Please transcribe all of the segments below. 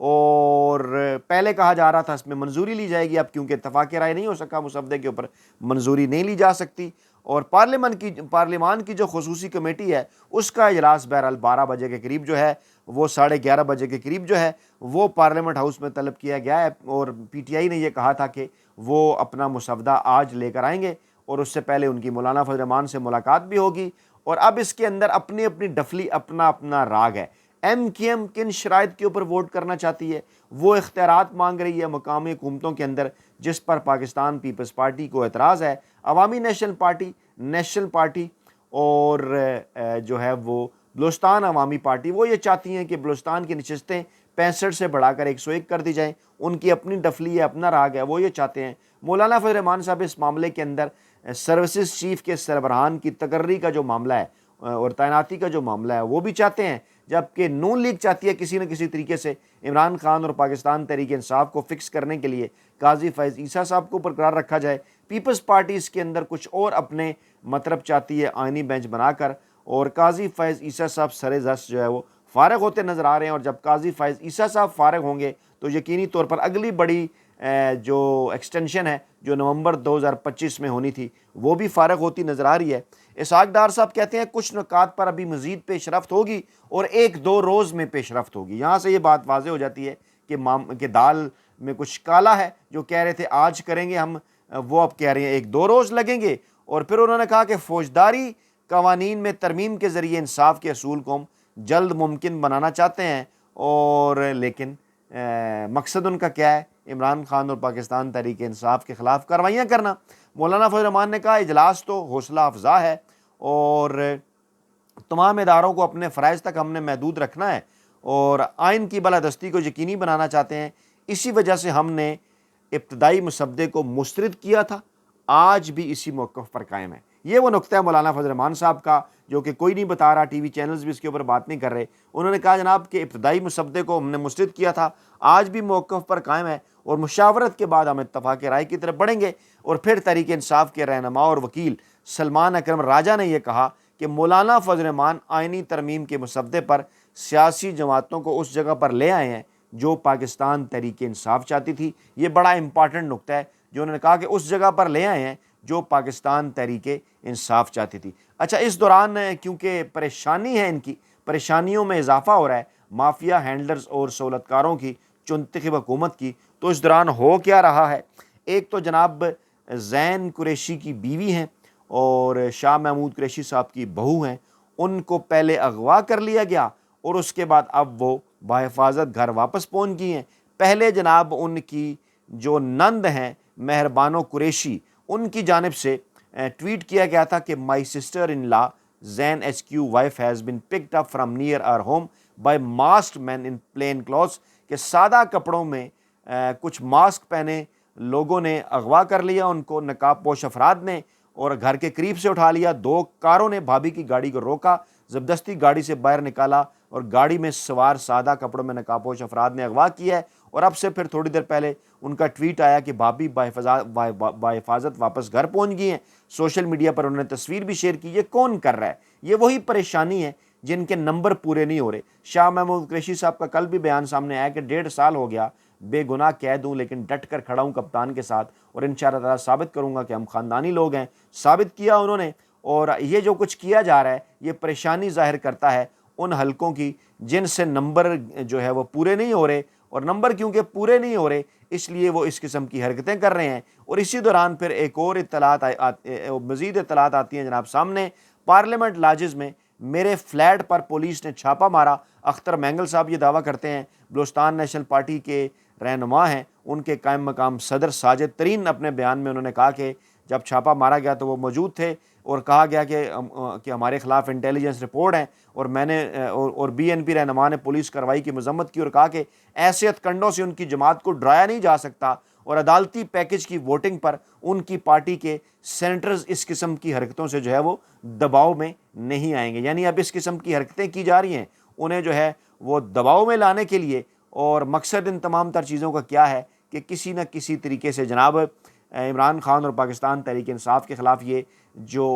اور پہلے کہا جا رہا تھا اس میں منظوری لی جائے گی، اب کیونکہ اتفاق رائے نہیں ہو سکا مسودے کے اوپر منظوری نہیں لی جا سکتی، اور پارلیمان کی جو خصوصی کمیٹی ہے اس کا اجلاس بہرحال 12 بجے کے قریب جو ہے وہ 11:30 بجے کے قریب جو ہے وہ پارلیمنٹ ہاؤس میں طلب کیا گیا ہے، اور پی ٹی آئی نے یہ کہا تھا کہ وہ اپنا مسودہ آج لے کر آئیں گے، اور اس سے پہلے ان کی مولانا فضل الرحمان سے ملاقات بھی ہوگی۔ اور اب اس کے اندر اپنی اپنی ڈفلی، اپنا اپنا راگ ہے۔ ایم کیو ایم کن شرائط کے اوپر ووٹ کرنا چاہتی ہے، وہ اختیارات مانگ رہی ہے مقامی حکومتوں کے اندر، جس پر پاکستان پیپلز پارٹی کو اعتراض ہے۔ عوامی نیشنل پارٹی اور جو ہے وہ بلوچستان عوامی پارٹی، وہ یہ چاہتی ہیں کہ بلوچستان کی نشستیں 65 سے بڑھا کر 101 کر دی جائیں، ان کی اپنی ڈفلی ہے، اپنا راگ ہے، وہ یہ چاہتے ہیں۔ مولانا فضل الرحمان صاحب اس معاملے کے اندر سروسز چیف کے سربراہان کی تقرری کا جو معاملہ ہے اور تعیناتی کا جو معاملہ ہے وہ بھی چاہتے ہیں، جبکہ نون لیگ چاہتی ہے کسی نہ کسی طریقے سے عمران خان اور پاکستان تحریک انصاف کو فکس کرنے کے لیے قاضی فیض عیسیٰ صاحب کو برقرار رکھا جائے۔ پیپلز پارٹی اس کے اندر کچھ اور اپنے مطلب چاہتی ہے آئینی بینچ بنا کر، اور قاضی فیض عیسیٰ صاحب سر دست جو ہے وہ فارغ ہوتے نظر آ رہے ہیں، اور جب قاضی فیض عیسیٰ صاحب فارغ ہوں گے تو یقینی طور پر اگلی بڑی جو ایکسٹینشن ہے جو نومبر 2025 میں ہونی تھی وہ بھی فارغ ہوتی نظر آ رہی ہے۔ اسحاق ڈار صاحب کہتے ہیں کچھ نکات پر ابھی مزید پیش رفت ہوگی اور 1-2 روز میں پیش رفت ہوگی۔ یہاں سے یہ بات واضح ہو جاتی ہے کہ دال میں کچھ کالا ہے، جو کہہ رہے تھے آج کریں گے ہم، وہ اب کہہ رہے ہیں 1-2 روز لگیں گے۔ اور پھر انہوں نے کہا کہ فوجداری قوانین میں ترمیم کے ذریعے انصاف کے اصول کو ہم جلد ممکن بنانا چاہتے ہیں، اور لیکن مقصد ان کا کیا ہے؟ عمران خان اور پاکستان تحریک انصاف کے خلاف کارروائیاں کرنا۔ مولانا فضل الرحمان نے کہا اجلاس تو حوصلہ افزا ہے، اور تمام اداروں کو اپنے فرائض تک ہم نے محدود رکھنا ہے، اور آئین کی بالادستی کو یقینی بنانا چاہتے ہیں، اسی وجہ سے ہم نے ابتدائی مسودے کو مسترد کیا تھا، آج بھی اسی موقف پر قائم ہے۔ یہ وہ نقطہ ہے مولانا فضل الرحمان صاحب کا جو کہ کوئی نہیں بتا رہا، ٹی وی چینلز بھی اس کے اوپر بات نہیں کر رہے۔ انہوں نے کہا جناب کہ ابتدائی مسودے کو ہم نے مسترد کیا تھا، آج بھی موقف پر قائم ہے، اور مشاورت کے بعد ہم اتفاق رائے کی طرف بڑھیں گے۔ اور پھر تحریک انصاف کے رہنما اور وکیل سلمان اکرم راجہ نے یہ کہا کہ مولانا فضل الرحمان آئینی ترمیم کے مسودے پر سیاسی جماعتوں کو اس جگہ پر لے آئے ہیں جو پاکستان تحریک انصاف چاہتی تھی۔ یہ بڑا امپارٹنٹ نقطہ ہے جو انہوں نے کہا کہ اس جگہ پر لے آئے ہیں جو پاکستان تحریک انصاف چاہتی تھی۔ اچھا، اس دوران کیونکہ پریشانی ہے، ان کی پریشانیوں میں اضافہ ہو رہا ہے مافیا ہینڈلرز اور سہولتکاروں کی چنتخب حکومت کی، تو اس دوران ہو کیا رہا ہے؟ ایک تو جناب زین قریشی کی بیوی ہیں اور شاہ محمود قریشی صاحب کی بہو ہیں، ان کو پہلے اغوا کر لیا گیا اور اس کے بعد اب وہ بحفاظت گھر واپس پہنچ گئی ہیں۔ پہلے جناب ان کی جو نند ہیں مہربانو قریشی، ان کی جانب سے ٹویٹ کیا گیا تھا کہ my sister in law Zain H Q wife has been picked up from near our home by masked men in plain clothes, کہ سادہ کپڑوں میں کچھ ماسک پہنے لوگوں نے اغوا کر لیا ان کو، نقاب پوش افراد نے، اور گھر کے قریب سے اٹھا لیا۔ 2 کاروں نے بھابھی کی گاڑی کو روکا، زبردستی گاڑی سے باہر نکالا، اور گاڑی میں سوار سادہ کپڑوں میں نقاب پوش افراد نے اغوا کیا ہے۔ اور اب سے پھر تھوڑی دیر پہلے ان کا ٹویٹ آیا کہ بھابھی بحفاظت واپس گھر پہنچ گئی ہیں۔ سوشل میڈیا پر انہوں نے تصویر بھی شیئر کی۔ یہ کون کر رہا ہے؟ یہ وہی پریشانی ہے جن کے نمبر پورے نہیں ہو رہے۔ شاہ محمود قریشی صاحب کا کل بھی بیان سامنے آیا کہ 1.5 سال ہو گیا، بے گناہ کہہ دوں لیکن ڈٹ کر کھڑا ہوں کپتان کے ساتھ، اور انشاءاللہ تعالیٰ ثابت کروں گا کہ ہم خاندانی لوگ ہیں۔ ثابت کیا انہوں نے، اور یہ جو کچھ کیا جا رہا ہے یہ پریشانی ظاہر کرتا ہے ان حلقوں کی جن سے نمبر جو ہے وہ پورے نہیں ہو رہے، اور نمبر کیونکہ پورے نہیں ہو رہے اس لیے وہ اس قسم کی حرکتیں کر رہے ہیں۔ اور اسی دوران پھر ایک اور مزید اطلاعات آتی ہیں جناب سامنے۔ پارلیمنٹ لاجز میں میرے فلیٹ پر پولیس نے چھاپا مارا۔ اختر مینگل صاحب یہ دعویٰ کرتے ہیں، بلوچستان نیشنل پارٹی کے رہنما ہیں، ان کے قائم مقام صدر ساجد ترین اپنے بیان میں انہوں نے کہا کہ جب چھاپا مارا گیا تو وہ موجود تھے، اور کہا گیا کہ ہمارے خلاف انٹیلیجنس رپورٹ ہے، اور میں نے اور بی این پی رہنما نے پولیس کارروائی کی مذمت کی اور کہا کہ ایسے ہتھکنڈوں سے ان کی جماعت کو ڈرایا نہیں جا سکتا، اور عدالتی پیکج کی ووٹنگ پر ان کی پارٹی کے سینیٹرز اس قسم کی حرکتوں سے جو ہے وہ دباؤ میں نہیں آئیں گے۔ یعنی اب اس قسم کی حرکتیں کی جا رہی ہیں انہیں جو ہے وہ دباؤ میں لانے کے لیے، اور مقصد ان تمام تر چیزوں کا کیا ہے کہ کسی نہ کسی طریقے سے جناب عمران خان اور پاکستان تحریک انصاف کے خلاف یہ جو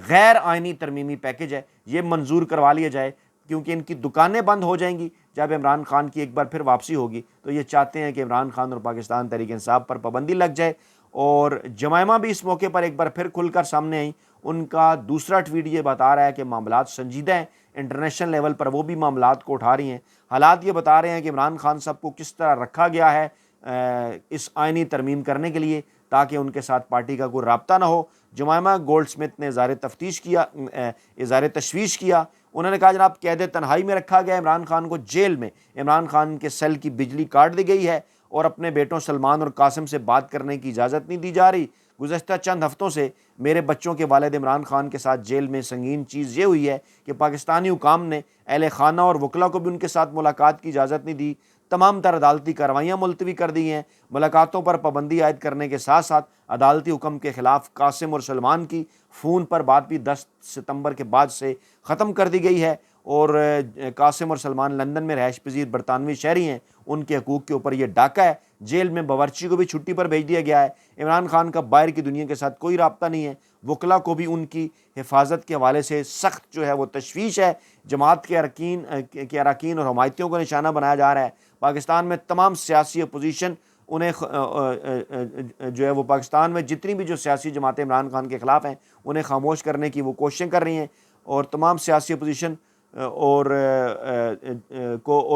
غیر آئینی ترمیمی پیکج ہے یہ منظور کروا لیا جائے، کیونکہ ان کی دکانیں بند ہو جائیں گی، جب عمران خان کی ایک بار پھر واپسی ہوگی تو یہ چاہتے ہیں کہ عمران خان اور پاکستان تحریک انصاف پر پابندی لگ جائے۔ اور جمائمہ بھی اس موقع پر ایک بار پھر کھل کر سامنے آئیں۔ ان کا دوسرا ٹویٹ یہ بتا رہا ہے کہ معاملات سنجیدہ ہیں، انٹرنیشنل لیول پر وہ بھی معاملات کو اٹھا رہی ہیں۔ حالات یہ بتا رہے ہیں کہ عمران خان صاحب کو کس طرح رکھا گیا ہے اس آئینی ترمیم کرنے کے لیے، تاکہ ان کے ساتھ پارٹی کا کوئی رابطہ نہ ہو۔ جمائمہ گولڈ سمتھ نے اظہار تشویش کیا۔ انہوں نے کہا جناب قید تنہائی میں رکھا گیا عمران خان کو، جیل میں عمران خان کے سیل کی بجلی کاٹ دی گئی ہے اور اپنے بیٹوں سلمان اور قاسم سے بات کرنے کی اجازت نہیں دی جا رہی۔ گزشتہ چند ہفتوں سے میرے بچوں کے والد عمران خان کے ساتھ جیل میں سنگین چیز یہ ہوئی ہے کہ پاکستانی حکام نے اہل خانہ اور وکلاء کو بھی ان کے ساتھ ملاقات کی اجازت نہیں دی۔ تمام تر عدالتی کارروائیاں ملتوی کر دی ہیں۔ ملاقاتوں پر پابندی عائد کرنے کے ساتھ ساتھ عدالتی حکم کے خلاف قاسم اور سلمان کی فون پر بات بھی 10 ستمبر کے بعد سے ختم کر دی گئی ہے۔ اور قاسم اور سلمان لندن میں رہائش پذیر برطانوی شہری ہیں، ان کے حقوق کے اوپر یہ ڈاکہ ہے۔ جیل میں باورچی کو بھی چھٹی پر بھیج دیا گیا ہے۔ عمران خان کا باہر کی دنیا کے ساتھ کوئی رابطہ نہیں ہے۔ وکلاء کو بھی ان کی حفاظت کے حوالے سے سخت جو ہے وہ تشویش ہے۔ جماعت کے اراکین اور حمایتیوں کو نشانہ بنایا جا رہا ہے۔ پاکستان میں تمام سیاسی اپوزیشن انہیں جو ہے وہ پاکستان میں جتنی بھی جو سیاسی جماعتیں عمران خان کے خلاف ہیں انہیں خاموش کرنے کی وہ کوششیں کر رہی ہیں، اور تمام سیاسی اپوزیشن اور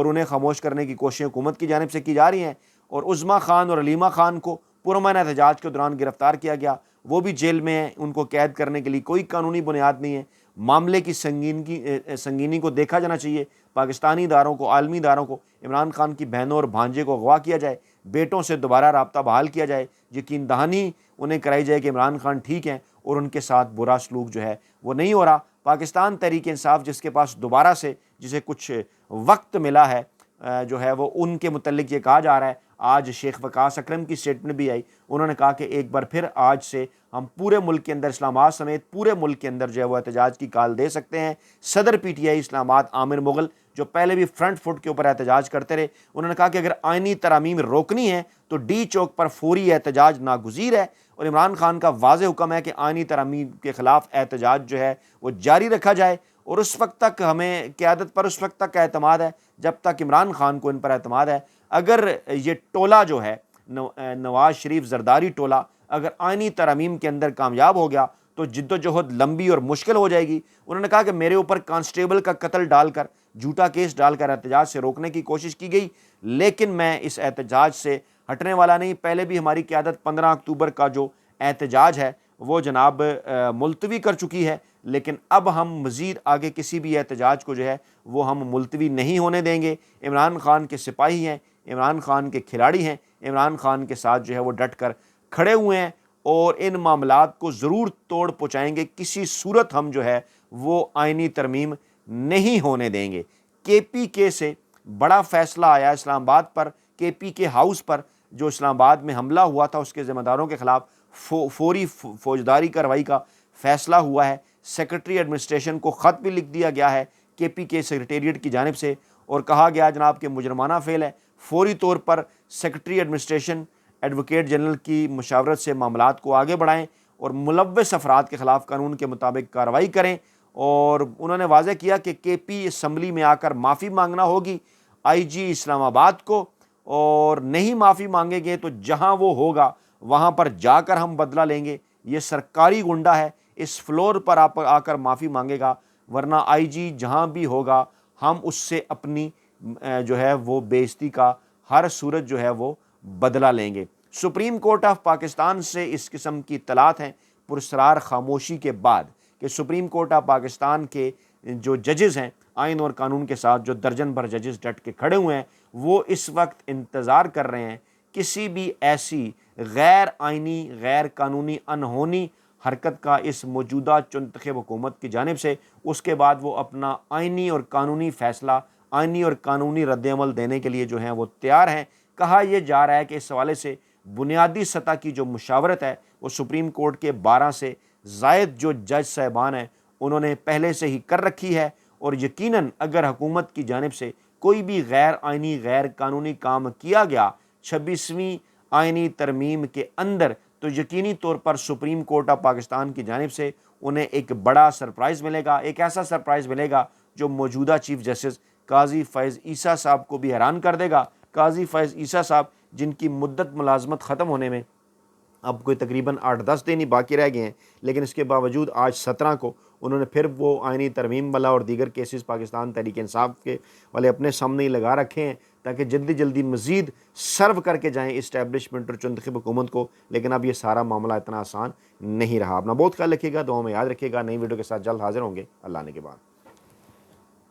انہیں خاموش کرنے کی کوششیں حکومت کی جانب سے کی جا رہی ہیں۔ اور عظمیٰ خان اور علیمہ خان کو پرامن احتجاج کے دوران گرفتار کیا گیا، وہ بھی جیل میں ہیں، ان کو قید کرنے کے لیے کوئی قانونی بنیاد نہیں ہے۔ معاملے کی سنگینی کو دیکھا جانا چاہیے۔ پاکستانی اداروں کو، عالمی اداروں کو عمران خان کی بہنوں اور بھانجے کو اغوا کیا جائے، بیٹوں سے دوبارہ رابطہ بحال کیا جائے، یقین دہانی انہیں کرائی جائے کہ عمران خان ٹھیک ہیں اور ان کے ساتھ برا سلوک جو ہے وہ نہیں ہو رہا۔ پاکستان تحریک انصاف جس کے پاس دوبارہ سے جسے کچھ وقت ملا ہے جو ہے وہ ان کے متعلق یہ کہا جا رہا ہے۔ آج شیخ وقاص اکرم کی اسٹیٹمنٹ بھی آئی، انہوں نے کہا کہ ایک بار پھر آج سے ہم پورے ملک کے اندر، اسلام آباد سمیت پورے ملک کے اندر جو ہے وہ احتجاج کی کال دے سکتے ہیں۔ صدر پی ٹی آئی اسلام آباد عامر مغل جو پہلے بھی فرنٹ فٹ کے اوپر احتجاج کرتے رہے، انہوں نے کہا کہ اگر آئینی ترامیم روکنی ہے تو ڈی چوک پر فوری احتجاج ناگزیر ہے، اور عمران خان کا واضح حکم ہے کہ آئینی ترامیم کے خلاف احتجاج جو ہے وہ جاری رکھا جائے، اور اس وقت تک ہمیں قیادت پر اس وقت تک اعتماد ہے جب تک عمران خان کو ان پر اعتماد ہے۔ اگر یہ ٹولہ جو ہے نواز شریف زرداری ٹولہ اگر آئینی ترامیم کے اندر کامیاب ہو گیا تو جد و جہد لمبی اور مشکل ہو جائے گی۔ انہوں نے کہا کہ میرے اوپر کانسٹیبل کا قتل ڈال کر، جھوٹا کیس ڈال کر احتجاج سے روکنے کی کوشش کی گئی، لیکن میں اس احتجاج سے ہٹنے والا نہیں۔ پہلے بھی ہماری قیادت 15 اکتوبر کا جو احتجاج ہے وہ جناب ملتوی کر چکی ہے، لیکن اب ہم مزید آگے کسی بھی احتجاج کو جو ہے وہ ہم ملتوی نہیں ہونے دیں گے۔ عمران خان کے سپاہی ہیں، عمران خان کے کھلاڑی ہیں، عمران خان کے ساتھ جو ہے وہ ڈٹ کر کھڑے ہوئے ہیں، اور ان معاملات کو ضرور توڑ پہنچائیں گے۔ کسی صورت ہم جو ہے وہ آئینی ترمیم نہیں ہونے دیں گے۔ کے پی کے سے بڑا فیصلہ آیا اسلام آباد پر، کے پی کے ہاؤس پر جو اسلام آباد میں حملہ ہوا تھا اس کے ذمہ داروں کے خلاف فوری فوجداری کارروائی کا فیصلہ ہوا ہے۔ سیکرٹری ایڈمنسٹریشن کو خط بھی لکھ دیا گیا ہے کے پی کے سیکریٹریٹ کی جانب سے، اور کہا گیا جناب کہ مجرمانہ فعل ہے، فوری طور پر سیکرٹری ایڈمنسٹریشن ایڈوکیٹ جنرل کی مشاورت سے معاملات کو آگے بڑھائیں اور ملوث افراد کے خلاف قانون کے مطابق کارروائی کریں۔ اور انہوں نے واضح کیا کہ کے پی اسمبلی میں آ کر معافی مانگنا ہوگی آئی جی اسلام آباد کو، اور نہیں معافی مانگیں گے تو جہاں وہ ہوگا وہاں پر جا کر ہم بدلہ لیں گے۔ یہ سرکاری گنڈا ہے، اس فلور پر آ کر معافی مانگے گا، ورنہ آئی جی جہاں بھی ہوگا ہم اس سے اپنی جو ہے وہ بے عزتی کا ہر صورت جو ہے وہ بدلہ لیں گے۔ سپریم کورٹ آف پاکستان سے اس قسم کی اطلاعات ہیں پراسرار خاموشی کے بعد کہ سپریم کورٹ آف پاکستان کے جو ججز ہیں آئین اور قانون کے ساتھ، جو درجن بھر ججز ڈٹ کے کھڑے ہوئے ہیں، وہ اس وقت انتظار کر رہے ہیں کسی بھی ایسی غیر آئینی، غیر قانونی، انہونی حرکت کا اس موجودہ منتخب حکومت کی جانب سے۔ اس کے بعد وہ اپنا آئینی اور قانونی فیصلہ، آئینی اور قانونی رد عمل دینے کے لیے جو ہیں وہ تیار ہیں۔ کہا یہ جا رہا ہے کہ اس حوالے سے بنیادی سطح کی جو مشاورت ہے وہ سپریم کورٹ کے 12 سے زائد جو جج صاحبان ہیں انہوں نے پہلے سے ہی کر رکھی ہے، اور یقیناً اگر حکومت کی جانب سے کوئی بھی غیر آئینی، غیر قانونی کام کیا گیا 26ویں آئینی ترمیم کے اندر تو یقینی طور پر سپریم کورٹ آف پاکستان کی جانب سے انہیں ایک بڑا سرپرائز ملے گا، ایک ایسا سرپرائز ملے گا جو موجودہ چیف جسٹس قاضی فیض عیسیٰ صاحب کو بھی حیران کر دے گا۔ قاضی فیض عیسیٰ صاحب جن کی مدت ملازمت ختم ہونے میں اب کوئی تقریباً 8-10 دن ہی باقی رہ گئے ہیں، لیکن اس کے باوجود آج 17 کو انہوں نے پھر وہ آئینی ترمیم والا اور دیگر کیسز پاکستان تحریک انصاف کے والے اپنے سامنے ہی لگا رکھے ہیں تاکہ جلدی جلدی مزید سرو کر کے جائیں اسٹیبلشمنٹ اور چندخب حکومت کو۔ لیکن اب یہ سارا معاملہ اتنا آسان نہیں رہا۔ اپنا بہت خیال رکھیے گا، دعاؤں میں یاد رکھیے گا۔ نئی ویڈیو کے ساتھ جلد حاضر ہوں گے اللہ نے کے بعد۔